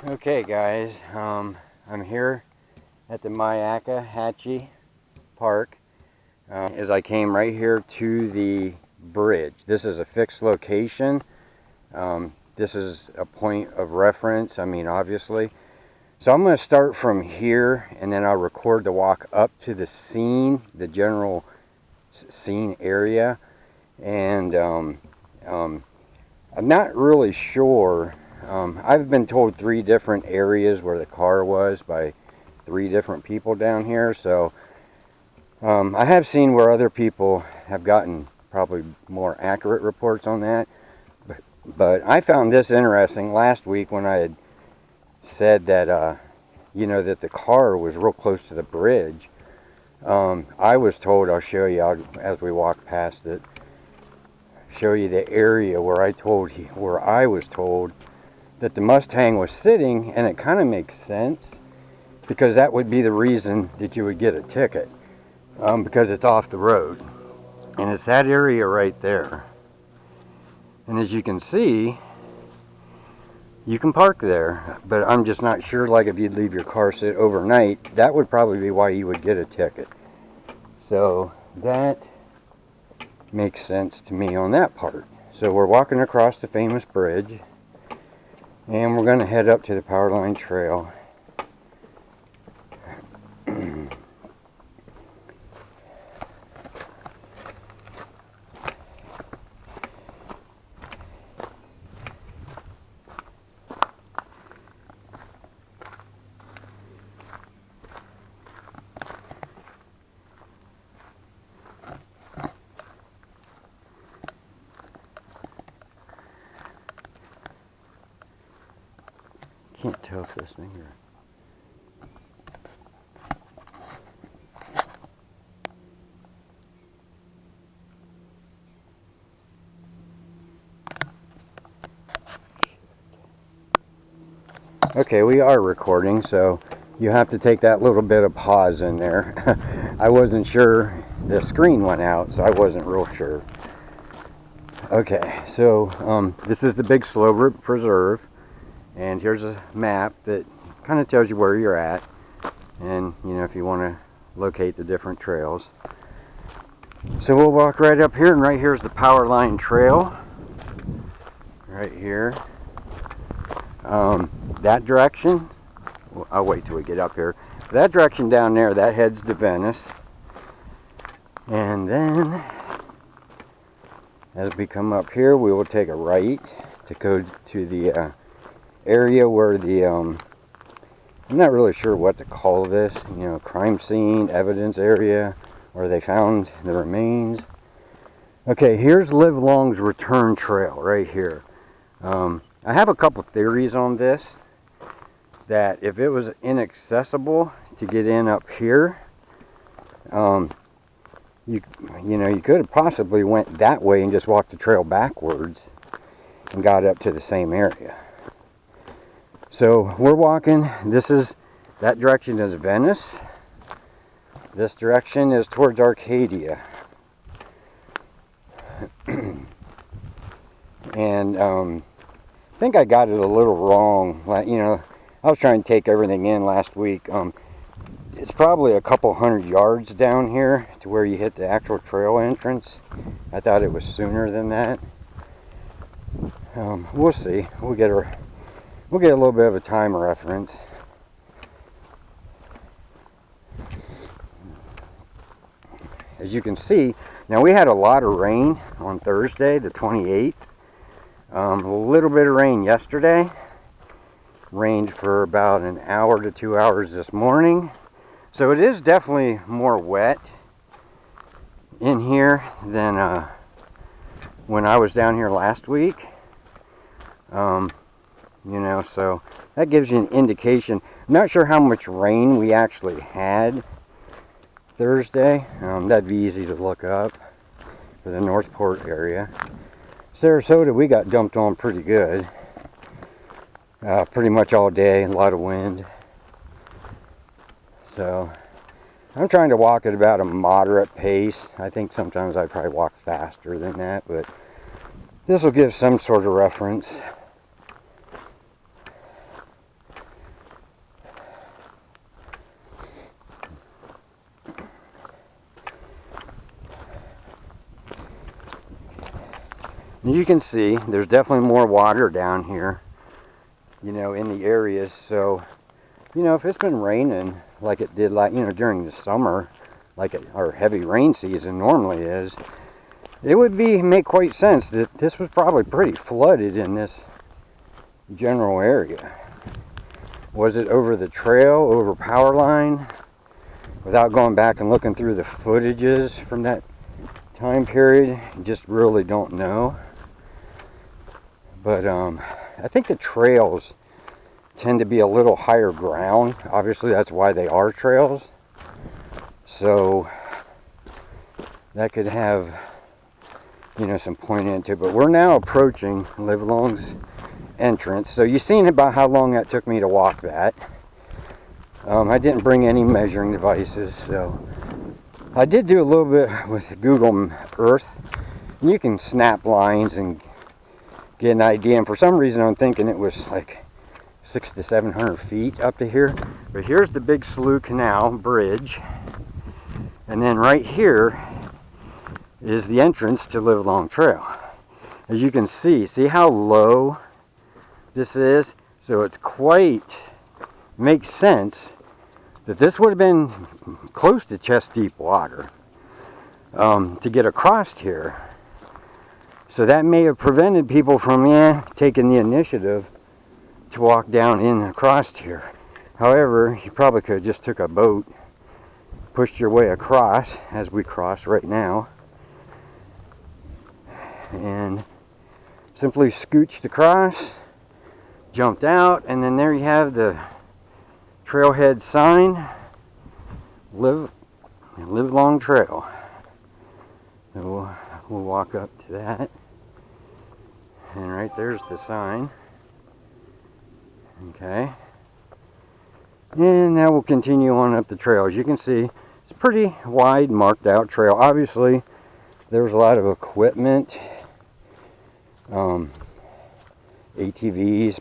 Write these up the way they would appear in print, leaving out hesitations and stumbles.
Okay guys, I'm here at the MYAKKAHATCHEE Park as I came right here to the bridge. This is a fixed location. This is a point of reference, obviously. So I'm going to start from here and then I'll record the walk up to the scene, the general scene area. And I'm not really sure. I've been told 3 different areas where the car was by 3 different people down here. So I have seen where other people have gotten probably more accurate reports on that. But I found this interesting last week when I had said that, that the car was real close to the bridge. I was told, I'll show you as we walk past it, show you the area where I was told that the Mustang was sitting, and it kind of makes sense because that would be the reason that you would get a ticket, because it's off the road, and it's that area right there. And as you can see, you can park there, but I'm just not sure, like if you'd leave your car sit overnight, that would probably be why you would get a ticket. So that makes sense to me on that part. So we're walking across the famous bridge, and we're going to head up to the power line trail. Can't tell if this thing or... Okay, we are recording, so you have to take that little bit of pause in there. I wasn't sure, the screen went out, so I wasn't real sure. Okay, so this is the Big Slow Root Preserve, and here's a map that kind of tells you where you're at, and if you want to locate the different trails. So we'll walk right up here, and right here is the power line trail, right here. That direction, I'll wait till we get up here. That direction down there, that heads to Venice. And then, as we come up here, we will take a right to go to the area where the, I'm not really sure what to call this, crime scene, evidence area, where they found the remains. Okay, here's Live Long's return trail right here. I have a couple theories on this, that if it was inaccessible to get in up here, you could have possibly went that way and just walked the trail backwards and got up to the same area. So we're walking, that direction is Venice. This direction is towards Arcadia. And I think I got it a little wrong. I was trying to take everything in last week. It's probably a couple hundred yards down here to where you hit the actual trail entrance. I thought it was sooner than that. We'll see. We'll get a little bit of a time reference. As you can see, now we had a lot of rain on Thursday, the 28th. A little bit of rain yesterday. Rained for about an hour to 2 hours this morning. So it is definitely more wet in here than when I was down here last week. So that gives you an indication. I'm not sure how much rain we actually had Thursday. That'd be easy to look up for the Northport area. Sarasota, we got dumped on pretty good. Pretty much all day, a lot of wind. So I'm trying to walk at about a moderate pace. I think sometimes I probably walk faster than that, but this will give some sort of reference. You can see there's definitely more water down here, you know, in the areas. So, you know, if it's been raining like it did, like, you know, during the summer, like our heavy rain season normally is, it would make quite sense that this was probably pretty flooded in this general area. Was it over the trail, over power line? Without going back and looking through the footages from that time period, just really don't know. But I think the trails tend to be a little higher ground. Obviously, that's why they are trails. So that could have, you know, some point into it. But we're now approaching Livelong's entrance. So you've seen about how long that took me to walk that. I didn't bring any measuring devices, so I did do a little bit with Google Earth. And you can snap lines and get an idea, and for some reason I'm thinking it was like 600 to 700 feet up to here. But here's the big Slough Canal Bridge, and then right here is the entrance to Livelong Trail. As you can see how low this is? So it's quite, makes sense that this would have been close to chest deep water to get across here. So that may have prevented people from taking the initiative to walk down in across here. However, you probably could have just took a boat, pushed your way across, as we cross right now, and simply scooched across, jumped out, and then there you have the trailhead sign, Livelong Trail. So we'll walk up to that. And right there's the sign. Okay. And now we'll continue on up the trail. As you can see, it's a pretty wide, marked out trail. Obviously, there was a lot of equipment. ATVs,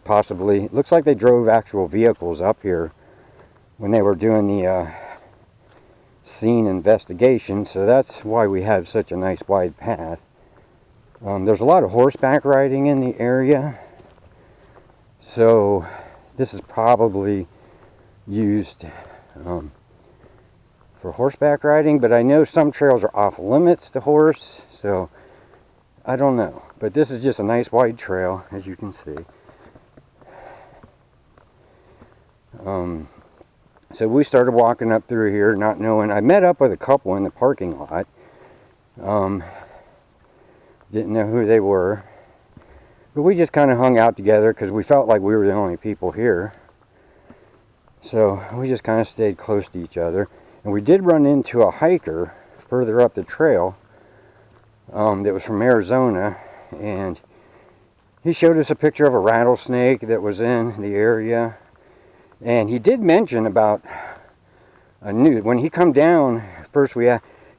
possibly. It looks like they drove actual vehicles up here when they were doing the scene investigation. So that's why we have such a nice wide path. There's a lot of horseback riding in the area, so this is probably used for horseback riding, but I know some trails are off limits to horse, so I don't know. But this is just a nice wide trail, as you can see. So we started walking up through here, not knowing. I met up with a couple in the parking lot. Didn't know who they were, but we just kind of hung out together because we felt like we were the only people here. So we just kind of stayed close to each other, and we did run into a hiker further up the trail that was from Arizona, and he showed us a picture of a rattlesnake that was in the area, and he did mention about a noose. When he come down, first we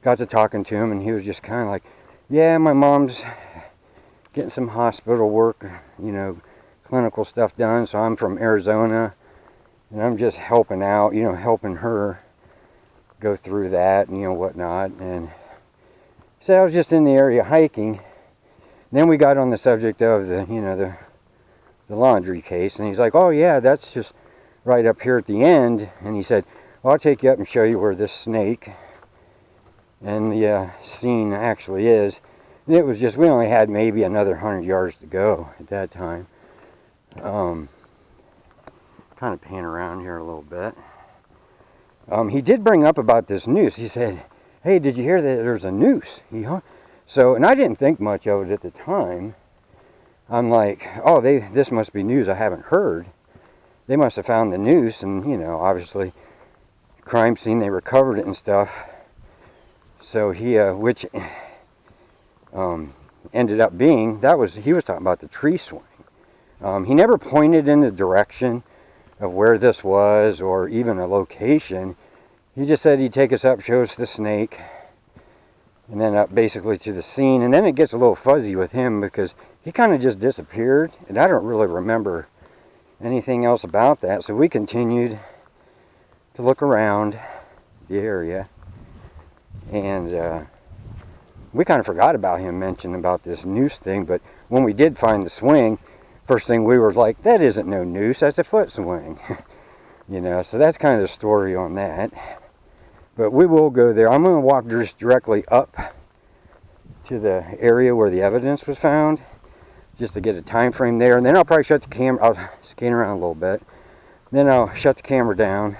got to talking to him, and he was just kind of like, yeah, my mom's getting some hospital work, you know, clinical stuff done, so I'm from Arizona, and I'm just helping out, you know, helping her go through that, and, you know, whatnot. And so I was just in the area hiking. Then we got on the subject of the, you know, the laundry case, and he's like, oh yeah, that's just right up here at the end. And he said, well, I'll take you up and show you where this snake and the scene actually is. And it was just, we only had maybe another 100 yards to go at that time. Kind of pan around here a little bit. He did bring up about this noose. He said, hey, did you hear that there's a noose? So, and I didn't think much of it at the time. I'm like, oh, this must be news I haven't heard. They must have found the noose, and, you know, obviously, crime scene, they recovered it and stuff. So he, which ended up being, he was talking about the tree swing. He never pointed in the direction of where this was or even a location. He just said he'd take us up, show us the snake, and then up basically to the scene. And then it gets a little fuzzy with him because he kind of just disappeared, and I don't really remember anything else about that. So we continued to look around the area, and we kind of forgot about him mentioning about this noose thing, but when we did find the swing, first thing we were like, that isn't no noose, that's a foot swing. You know, so that's kind of the story on that. But we will go there. I'm going to walk just directly up to the area where the evidence was found, just to get a time frame there, and then I'll probably shut the camera. I'll scan around a little bit, then I'll shut the camera down.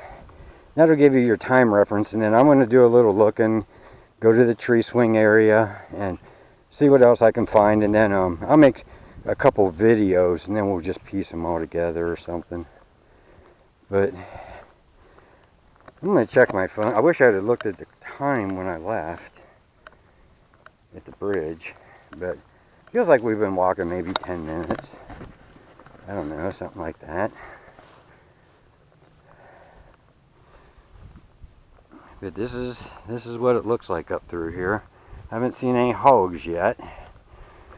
That'll give you your time reference, and then I'm going to do a little looking, go to the tree swing area and see what else I can find, and then I'll make a couple videos, and then we'll just piece them all together or something. But I'm going to check my phone. I wish I had looked at the time when I left at the bridge, but it feels like we've been walking maybe 10 minutes. I don't know, something like that. But this is what it looks like up through here. I haven't seen any hogs yet.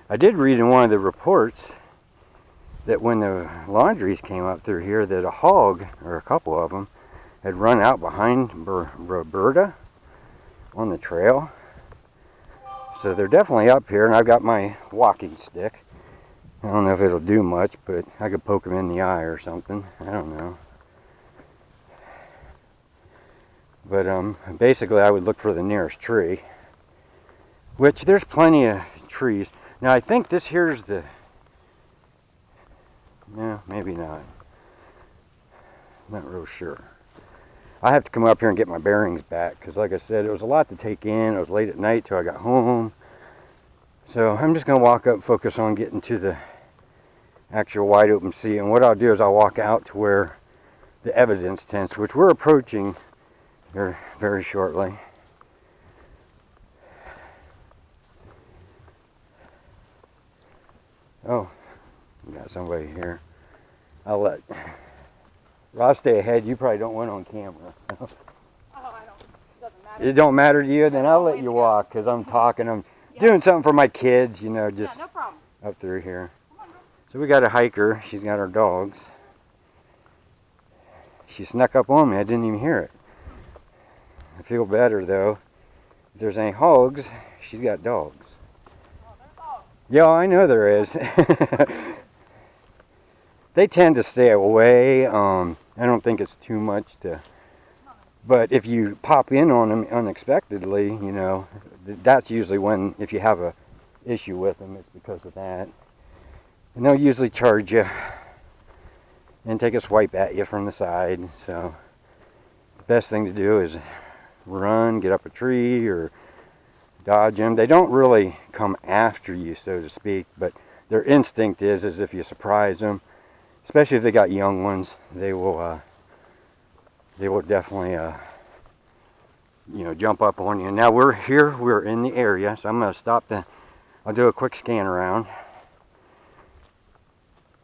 I did read in one of the reports that when the laundries came up through here, that a hog, or a couple of them, had run out behind Roberta on the trail. So they're definitely up here, and I've got my walking stick. I don't know if it'll do much, but I could poke them in the eye or something. I don't know. But basically I would look for the nearest tree, which there's plenty of trees. Now I think this here's the, no, maybe not. Not real sure. I have to come up here and get my bearings back, because like I said, it was a lot to take in. It was late at night till I got home. So I'm just going to walk up, focus on getting to the actual wide open sea. And what I'll do is I'll walk out to where the evidence tents, which we're approaching here very shortly. Oh, we got somebody here. I'll let Ross stay ahead. You probably don't want on camera. So. Oh, I don't. It doesn't matter. It don't matter to you? Then I'll let you walk, because I'm talking. I'm doing something for my kids, you know, just no problem. Up through here. So we got a hiker. She's got her dogs. She snuck up on me. I didn't even hear it. I feel better, though. If there's any hogs, she's got dogs. Oh, there's dogs. Yeah, I know there is. They tend to stay away. I don't think it's too much to... But if you pop in on them unexpectedly, you know, that's usually when, if you have a issue with them, it's because of that. And they'll usually charge you and take a swipe at you from the side. So the best thing to do is run, get up a tree, or dodge them. They don't really come after you, so to speak, but their instinct is if you surprise them, especially if they got young ones, they will definitely you know, jump up on you. Now we're here, we're in the area, so I'm going to stop I'll do a quick scan around.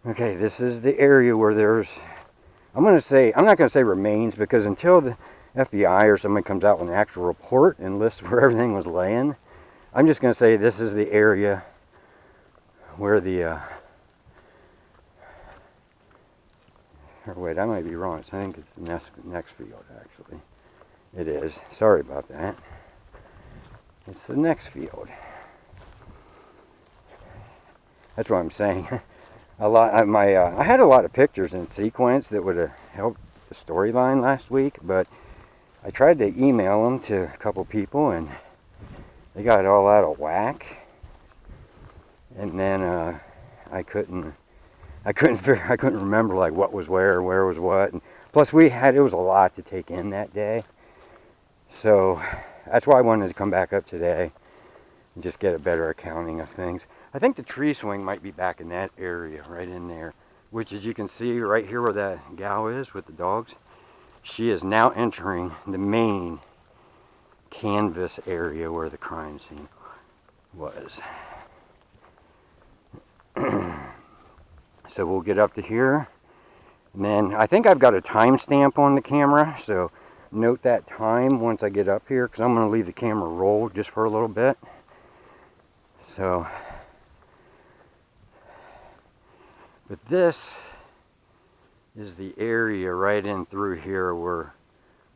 Okay, this is the area where there's, I'm not going to say remains, because until the FBI or somebody comes out with an actual report and lists where everything was laying, I'm just going to say this is the area where the, or wait, I might be wrong. I think it's the next field, actually. It is. Sorry about that. It's the next field. That's what I'm saying. I had a lot of pictures in sequence that would have helped the storyline last week, but I tried to email them to a couple people, and they got it all out of whack. And then I couldn't remember like what was where was what. And plus it was a lot to take in that day. So that's why I wanted to come back up today and just get a better accounting of things. I think the tree swing might be back in that area, right in there, which, as you can see right here where that gal is with the dogs, she is now entering the main canvas area where the crime scene was. So we'll get up to here, and then I think I've got a timestamp on the camera, so note that time once I get up here, because I'm going to leave the camera roll just for a little bit. So, but this is the area right in through here where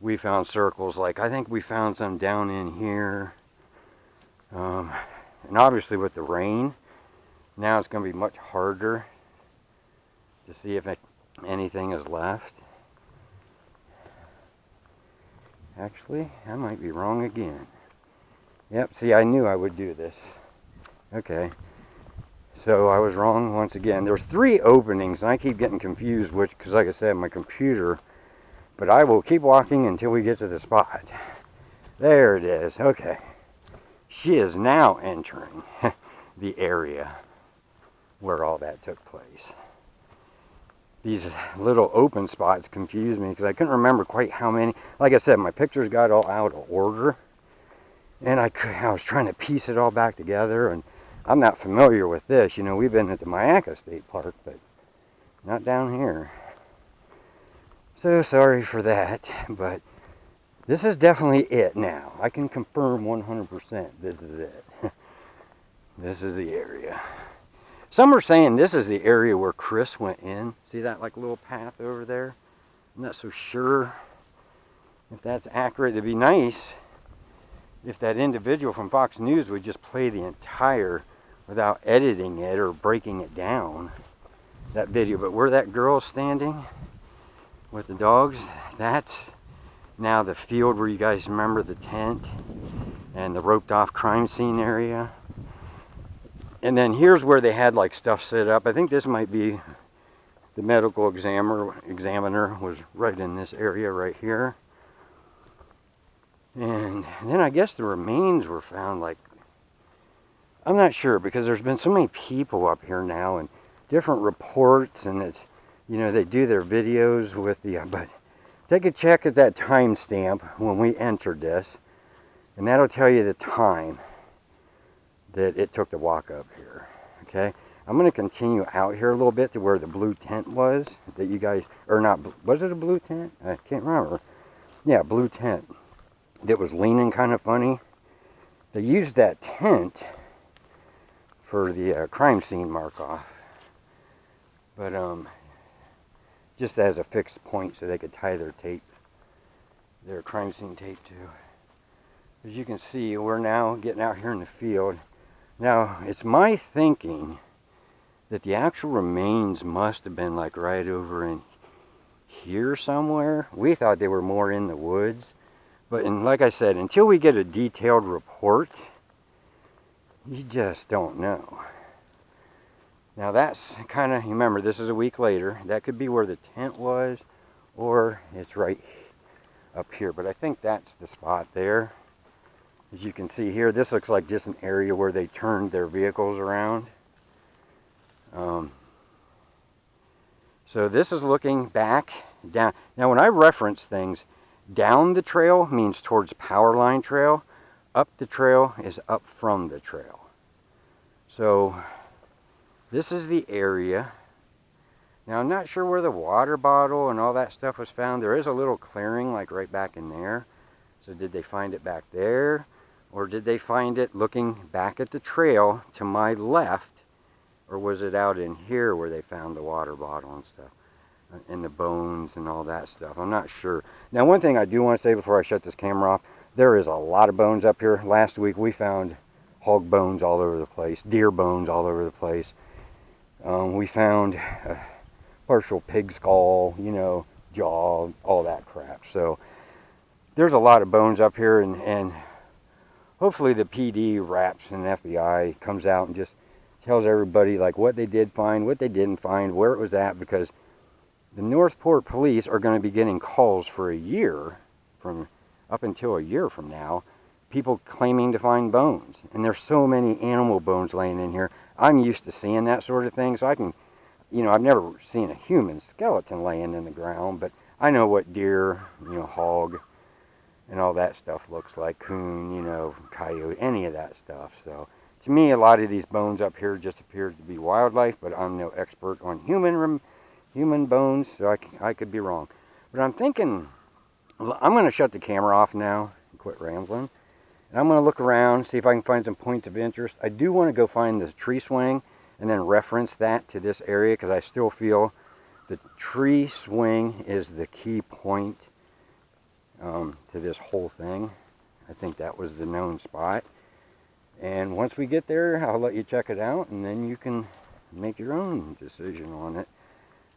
we found circles. Like, I think we found some down in here. And obviously with the rain, now it's going to be much harder to see if anything is left. Actually, I might be wrong again. Yep, see, I knew I would do this. Okay. So I was wrong once again. There's 3 openings, and I keep getting confused which, because like I said, my computer. But I will keep walking until we get to the spot. There it is. Okay. She is now entering the area where all that took place. These little open spots confused me because I couldn't remember quite how many. Like I said, my pictures got all out of order. And I was trying to piece it all back together. And I'm not familiar with this. You know, we've been at the MYAKKAHATCHEE State Park, but not down here. So sorry for that, but this is definitely it now. I can confirm 100% this is it. This is the area. Some are saying this is the area where Chris went in. See that like little path over there? I'm not so sure if that's accurate. It'd be nice if that individual from Fox News would just play the entire, without editing it or breaking it down, that video. But where that girl is standing with the dogs, that's now the field where you guys remember the tent and the roped off crime scene area. And then here's where they had like stuff set up. I think this might be the medical examiner was right in this area right here. And then I guess the remains were found, like, I'm not sure because there's been so many people up here now and different reports, and it's, you know, they do their videos with the, but take a check at that timestamp when we entered this, and that'll tell you the time that it took to walk up here. Okay, I'm going to continue out here a little bit to where the blue tent was that you guys, or not, was it a blue tent? I can't remember. Yeah, blue tent that was leaning kind of funny. They used that tent for the crime scene mark off, but just as a fixed point so they could tie their tape, their crime scene tape to. As you can see, we're now getting out here in the field. Now, it's my thinking that the actual remains must have been like right over in here somewhere. We thought they were more in the woods. But like I said, until we get a detailed report, you just don't know. Now that's kind of, remember, this is a week later. That could be where the tent was, or it's right up here. But I think that's the spot there. As you can see here, this looks like just an area where they turned their vehicles around. So this is looking back down. Now when I reference things, down the trail means towards power line trail. Up the trail is up from the trail. So this is the area. Now I'm not sure where the water bottle and all that stuff was found. There is a little clearing like right back in there. So did they find it back there? Or did they find it looking back at the trail to my left? Or was it out in here where they found the water bottle and stuff? And the bones and all that stuff. I'm not sure. Now one thing I do want to say before I shut this camera off, there is a lot of bones up here. Last week we found hog bones all over the place, deer bones all over the place. We found a partial pig skull, you know, jaw, all that crap. So there's a lot of bones up here, and hopefully the PD wraps and FBI comes out and just tells everybody like what they did find, what they didn't find, where it was at, because the Northport police are going to be getting calls for a year, from up until a year from now, people claiming to find bones. And there's so many animal bones laying in here. I'm used to seeing that sort of thing, so I can, you know, I've never seen a human skeleton laying in the ground, but I know what deer, you know, hog, and all that stuff looks like, coon, you know, coyote, any of that stuff. So to me, a lot of these bones up here just appears to be wildlife, but I'm no expert on human bones, so I could be wrong. But I'm thinking, I'm going to shut the camera off now and quit rambling. And I'm going to look around, see if I can find some points of interest. I do want to go find the tree swing and then reference that to this area, because I still feel the tree swing is the key point to this whole thing. I think that was the known spot. And once we get there, I'll let you check it out, and then you can make your own decision on it.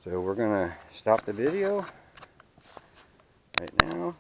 So we're gonna stop the video right now.